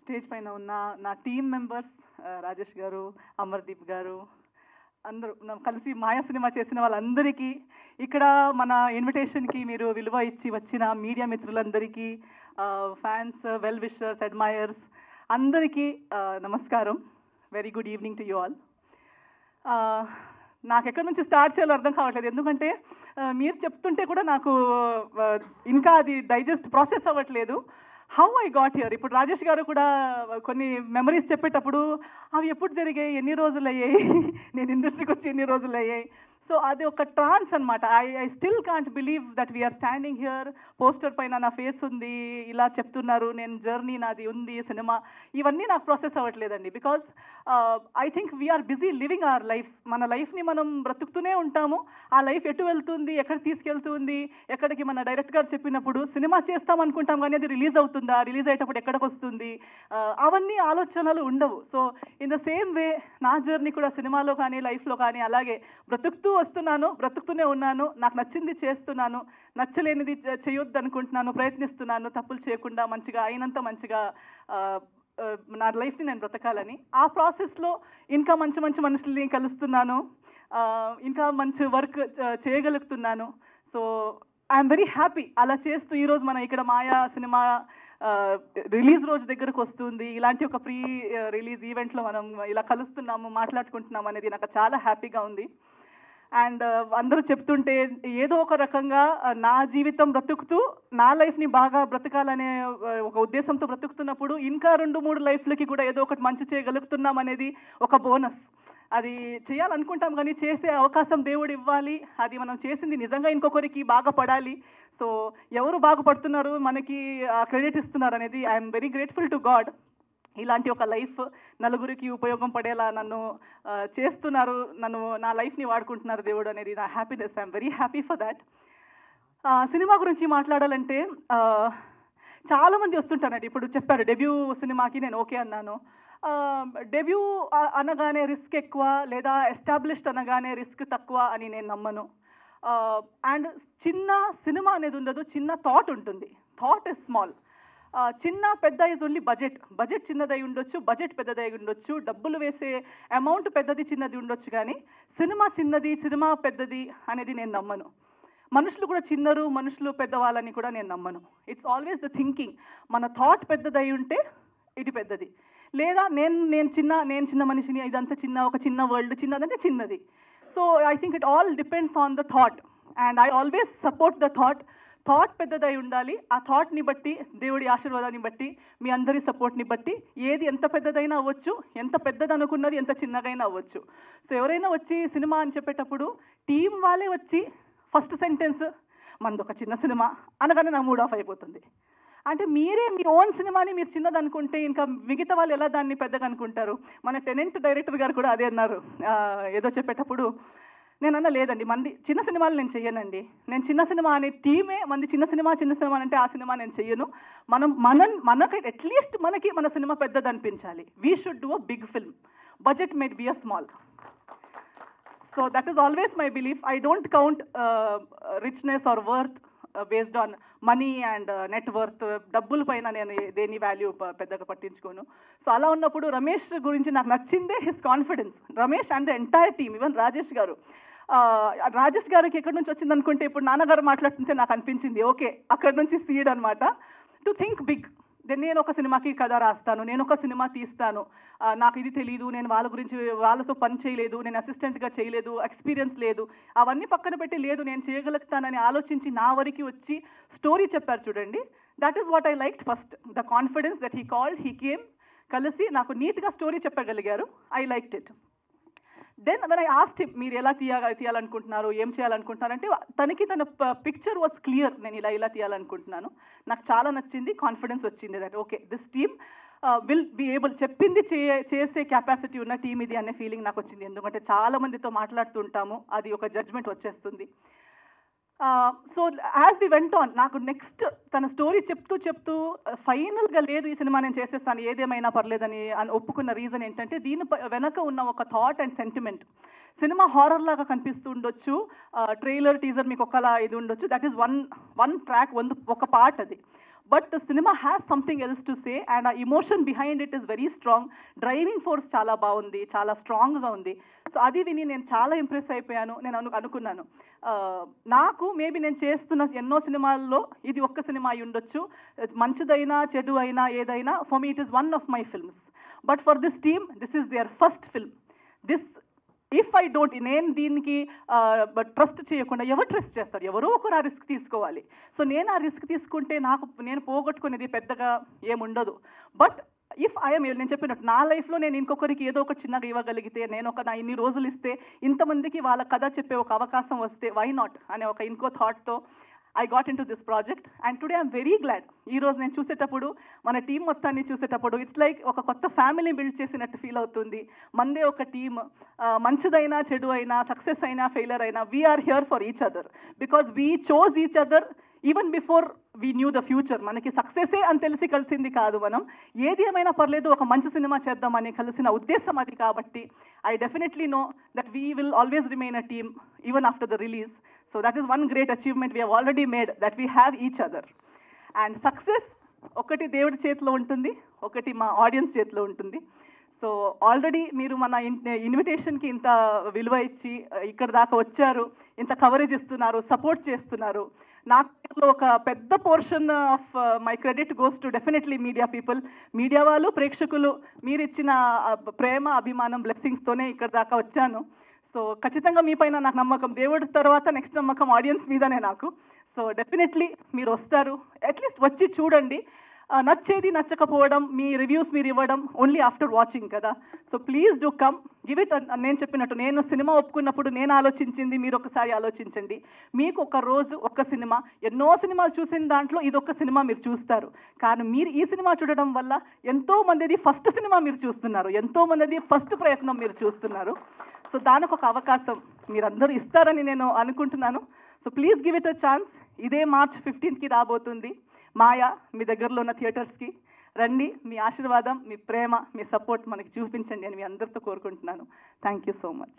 Stage పైన ఉన్న నా టీమ్ మెంబర్స్ రాజేష్ గారు, అమర్దీప్ గారు, అందరూ కలిసి మాయా సినిమా చేసిన వాళ్ళందరికీ, ఇక్కడ మన ఇన్విటేషన్కి మీరు విలువ ఇచ్చి వచ్చిన మీడియా మిత్రులందరికీ, ఫ్యాన్స్, వెల్ విషర్స్, అడ్మైయర్స్ అందరికీ నమస్కారం. Very good evening to you all. నాకు ఎక్కడి నుంచి స్టార్ట్ చేయాలో అర్థం కావట్లేదు, ఎందుకంటే మీరు చెప్తుంటే కూడా నాకు ఇంకా అది డైజెస్ట్ ప్రాసెస్ అవ్వట్లేదు. How I got here. ఇప్పుడు రాజేష్ గారు కూడా కొన్ని మెమరీస్ చెప్పేటప్పుడు అవి ఎప్పుడు జరిగాయి, ఎన్ని రోజులు అయ్యాయి, నేను ఇండస్ట్రీకి వచ్చి ఎన్ని రోజులు అయ్యాయి. సో అది ఒక ట్రాన్స్ అనమాట. I still can't believe that we're standing here. Poster పైన నా ఫేస్ ఉంది, ఇలా చెప్తున్నారు, నేను జర్నీ నాది ఉంది, సినిమా, ఇవన్నీ నాకు ప్రాసెస్ అవ్వట్లేదండి. Because I think we're busy living our lives. మన లైఫ్ని మనం బ్రతుకుతూనే ఉంటాము. ఆ లైఫ్ ఎటు వెళ్తుంది, ఎక్కడ తీసుకెళ్తుంది, ఎక్కడికి మన డైరెక్ట్ గారు చెప్పినప్పుడు సినిమా చేస్తాం అనుకుంటాం, కానీ అది రిలీజ్ అవుతుందా, రిలీజ్ అయ్యేటప్పుడు ఎక్కడికి వస్తుంది, అవన్నీ ఆలోచనలు ఉండవు. So in the same way నా జర్నీ కూడా సినిమాలో కానీ లైఫ్లో కానీ అలాగే బ్రతుకుతూ వస్తున్నాను, బ్రతుకుతూనే ఉన్నాను. నాకు నచ్చింది చేస్తున్నాను, నచ్చలేనిది చేయొద్దు అనుకుంటున్నాను, ప్రయత్నిస్తున్నాను తప్పులు చేయకుండా మంచిగా అయినంత మంచిగా నా లైఫ్ని నేను బ్రతకాలని. ఆ ప్రాసెస్లో ఇంకా మంచి మంచి మనుషుల్ని కలుస్తున్నాను, ఇంకా మంచి వర్క్ చేయగలుగుతున్నాను. So I'm very happy. అలా చేస్తూ ఈరోజు మన ఇక్కడ మాయా సినిమా రిలీజ్ రోజు దగ్గరకు వస్తుంది. ఇలాంటి ఒక ప్రీ రిలీజ్ ఈవెంట్లో మనం ఇలా కలుస్తున్నాము, మాట్లాడుకుంటున్నాము అనేది నాకు చాలా హ్యాపీగా ఉంది. అండ్ అందరూ చెప్తుంటే ఏదో ఒక రకంగా నా జీవితం బ్రతుకుతూ నా లైఫ్ని బాగా బ్రతకాలనే ఒక ఉద్దేశంతో బ్రతుకుతున్నప్పుడు ఇంకా 2-3 లైఫ్లకి కూడా ఏదో ఒకటి మంచి చేయగలుగుతున్నాం అనేది ఒక బోనస్. అది చేయాలనుకుంటాం, కానీ చేసే అవకాశం దేవుడు ఇవ్వాలి. అది మనం చేసింది నిజంగా ఇంకొకరికి బాగా పడాలి. సో ఎవరు బాగుపడుతున్నారు, మనకి క్రెడిట్ ఇస్తున్నారు అనేది I'm very grateful to God. ఇలాంటి ఒక లైఫ్ నలుగురికి ఉపయోగం పడేలా నన్ను చేస్తున్నారు, నా లైఫ్ని వాడుకుంటున్నారు దేవుడు అనేది నా happiness. I'm very happy for that. Cinema గురించి మాట్లాడాలంటే చాలామంది వస్తుంటారండి. ఇప్పుడు చెప్పారు డెబ్యూ సినిమాకి నేను ఓకే అన్నాను. డెబ్యూ అనగానే రిస్క్ ఎక్కువ, లేదా ఎస్టాబ్లిష్డ్ అనగానే రిస్క్ తక్కువ అని నేను నమ్మను. అండ్ చిన్న సినిమా అనేది ఉండదు, చిన్న థాట్ ఉంటుంది. Thought is small. చిన్న పెద్ద ఇస్ ఓన్లీ బడ్జెట్ చిన్నదై ఉండొచ్చు, బడ్జెట్ పెద్దదై ఉండొచ్చు, డబ్బులు వేసే అమౌంట్ పెద్దది చిన్నది ఉండొచ్చు, కానీ సినిమా చిన్నది, సినిమా పెద్దది అనేది నేను నమ్మను. మనుషులు కూడా చిన్నరు, మనుషులు పెద్దవాళ్ళని కూడా నేను నమ్మను. It's always the thinking. మన థాట్ పెద్దదై ఉంటే ఇది పెద్దది, లేదా నేను చిన్న మనిషిని, ఇదంతా ఒక చిన్న వరల్డ్, చిన్నదంటే చిన్నది. So I think it all depends on the thought, and I always support the thought. Thought పెద్దదై ఉండాలి. ఆ థాట్ని బట్టి, దేవుడి ఆశీర్వాదాన్ని బట్టి, మీ అందరి సపోర్ట్ని బట్టి ఏది ఎంత పెద్దదైనా అవ్వచ్చు, ఎంత పెద్దది అనుకున్నది ఎంత చిన్నగైనా అవ్వచ్చు. సో ఎవరైనా వచ్చి సినిమా అని చెప్పేటప్పుడు టీం వాళ్ళే వచ్చి ఫస్ట్ సెంటెన్స్ మనది ఒక చిన్న సినిమా అనగానే నా మూడ్ ఆఫ్ అయిపోతుంది. అంటే మీరే మీ ఓన్ సినిమాని మీరు చిన్నది అనుకుంటే ఇంకా మిగతా వాళ్ళు ఎలా దాన్ని పెద్దగా అనుకుంటారు? మన టెనెంట్ డైరెక్టర్ గారు కూడా అదే అన్నారు ఏదో చెప్పేటప్పుడు. నేను అన్న లేదండి, మంది చిన్న సినిమాలు నేను చెయ్యనండి. నేను చిన్న సినిమా అనే టీమే మంది చిన్న సినిమా అంటే ఆ సినిమా నేను చెయ్యను. మనకి అట్లీస్ట్ మన సినిమా పెద్దది అనిపించాలి. We should do a big film. Budget made be a small. So that is always my belief. I don't count richness or worth based on money and net worth. డబ్బుల పైన నేను దేని value పెద్దగా పట్టించుకోను. So అలా ఉన్నప్పుడు రమేష్ గురించి నాకు నచ్చిందే his confidence. Ramesh and the entire team, even Rajesh garu. Rajesh గారికి ఎక్కడి నుంచి వచ్చింది అనుకుంటే, ఇప్పుడు నాన్నగారు మాట్లాడుతుంటే నాకు అనిపించింది ఓకే, అక్కడి నుంచి సీడ్ అనమాట. To think big. నేను ఒక సినిమాకి కథ రాస్తాను, నేను ఒక సినిమా తీస్తాను, నాకు ఇది తెలీదు, నేను వాళ్ళ గురించి వాళ్ళతో పని చేయలేదు, నేను అసిస్టెంట్గా చేయలేదు, ఎక్స్పీరియన్స్ లేదు, అవన్నీ పక్కన పెట్టి లేదు నేను చేయగలుగుతానని ఆలోచించి నా వరకు వచ్చి స్టోరీ చెప్పారు చూడండి. That is what I liked first. The confidence that he called, he came, కలిసి నాకు నీట్గా స్టోరీ చెప్పగలిగారు. I liked it. Then when I asked him, మీరు ఎలా తీయాలనుకుంటున్నారు, ఏం చేయాలనుకుంటున్నారు అంటే, తన పిక్చర్ వాజ్ క్లియర్. నేను ఇలా తీయాలనుకుంటున్నాను, నాకు చాలా నచ్చింది, కాన్ఫిడెన్స్ వచ్చింది that okay this team will be able, చెప్పింది చేసే కెపాసిటీ ఉన్న టీమ్ ఇది అనే ఫీలింగ్ నాకు వచ్చింది. ఎందుకంటే చాలా మందితో మాట్లాడుతుంటాము, అది ఒక జడ్జ్మెంట్ వచ్చేస్తుంది. So as we went on, నాకు నెక్స్ట్ తన స్టోరీ చెప్తూ ఫైనల్గా లేదు ఈ సినిమా నేను చేసేస్తాను ఏదేమైనా పర్లేదని ఒప్పుకున్న రీజన్ ఏంటంటే, దీని వెనక ఉన్న ఒక థాట్ అండ్ సెంటిమెంట్. సినిమా హారర్ లాగా కనిపిస్తూ ఉండొచ్చు, ట్రైలర్ టీజర్ మీకు ఒకలా ఇది ఉండొచ్చు, దట్ ఈస్ వన్ ట్రాక్, ఒక పార్ట్. అది but the cinema has something else to say and ఆ emotion behind it is very strong. Driving force చాలా బాగుంది, చాలా స్ట్రాంగ్గా ఉంది. సో అది విని నేను చాలా ఇంప్రెస్ అయిపోయాను. నేను అనుకున్నాను నాకు మేబీ నేను చేస్తున్న ఎన్నో సినిమాల్లో ఇది ఒక్క సినిమా అయి ఉండొచ్చు, మంచిదైనా చెడు అయినా ఏదైనా, for me it is one of my films. But for this team this is their first film. This if I don't, నేను దీనికి ట్రస్ట్ చేయకుండా ఎవరు ట్రస్ట్ చేస్తారు? ఎవరో ఒకరు ఆ రిస్క్ తీసుకోవాలి. సో నేను ఆ రిస్క్ తీసుకుంటే నేను పోగొట్టుకునేది పెద్దగా ఏముండదు. బట్ ఇఫ్ ఐఎమ్, నేను చెప్పినట్టు నా లైఫ్లో నేను ఇంకొకరికి ఏదో ఒక చిన్నగా ఇవ్వగలిగితే, నేను నా ఇన్ని రోజులు ఇస్తే ఇంతమందికి వాళ్ళ కథ చెప్పే ఒక అవకాశం వస్తే వై నాట్ అనే ఒక ఇంకో థాట్తో I got into this project. And today I'm very glad. ఈరోజు నేను చూసేటప్పుడు, మన టీం మొత్తాన్ని చూసేటప్పుడు ఇట్స్ లైక్ ఒక కొత్త ఫ్యామిలీ బిల్డ్ చేసినట్టు ఫీల్ అవుతుంది. మందే ఒక టీమ్, మంచిదైనా చెడు అయినా, సక్సెస్ అయినా ఫెయిలర్ అయినా, we're here for each other because we chose each other even before we knew the future. మనకి సక్సెసే అని తెలిసి కలిసింది కాదు మనం. ఏది ఏమైనా పర్లేదు ఒక మంచి సినిమా చేద్దామని కలిసిన ఉద్దేశం అది. కాబట్టి I definitely know that we will always remain a team even after the release. So that is one great achievement we have already made, that we have each other. And success ఒకటి దేవుడి చేతిలో ఉంటుంది, ఒకటి మా audience చేతిలో ఉంటుంది. So already మీరు మన ఇన్విటేషన్కి ఇంత విలువ ఇచ్చి ఇక్కడ దాకా వచ్చారు, ఇంత కవరేజ్ ఇస్తున్నారు, సపోర్ట్ చేస్తున్నారు. నాకు ఒక పెద్ద portion of my credit goes to definitely media people. Media వాళ్ళు, ప్రేక్షకులు, మీరు ఇచ్చిన ప్రేమ, అభిమానం, బ్లెస్సింగ్స్తోనే ఇక్కడ దాకా వచ్చాను. సో ఖచ్చితంగా మీ పైన నాకు నమ్మకం. దేవుడి తర్వాత నెక్స్ట్ నమ్మకం ఆడియన్స్ మీదనే నాకు. సో డెఫినెట్లీ మీరు వస్తారు, అట్లీస్ట్ వచ్చి చూడండి. నచ్చేది నచ్చకపోవడం, మీ రివ్యూస్ మీరు ఇవ్వడం ఓన్లీ ఆఫ్టర్ వాచింగ్ కదా. So please do come, give it. నేను చెప్పినట్టు, నేను సినిమా ఒప్పుకున్నప్పుడు నేను ఆలోచించింది మీరు ఒకసారి ఆలోచించండి. మీకు ఒక రోజు ఒక్క సినిమా, ఎన్నో సినిమాలు చూసిన దాంట్లో ఇదొక్క సినిమా మీరు చూస్తారు. కానీ మీరు ఈ సినిమా చూడడం వల్ల ఎంతో మందిది ఫస్ట్ సినిమా మీరు చూస్తున్నారు, ఎంతో మందిది ఫస్ట్ ప్రయత్నం మీరు చూస్తున్నారు. సో దానికి ఒక అవకాశం మీరందరూ ఇస్తారని నేను అనుకుంటున్నాను. So please give it a chance. ఇదే March 15కి రాబోతుంది మాయా. మీ దగ్గరలో ఉన్న థియేటర్స్కి రండి. మీ ఆశీర్వాదం, మీ ప్రేమ, మీ సపోర్ట్ మనకి చూపించండి అని మీ అందరితో కోరుకుంటున్నాను. Thank you so much.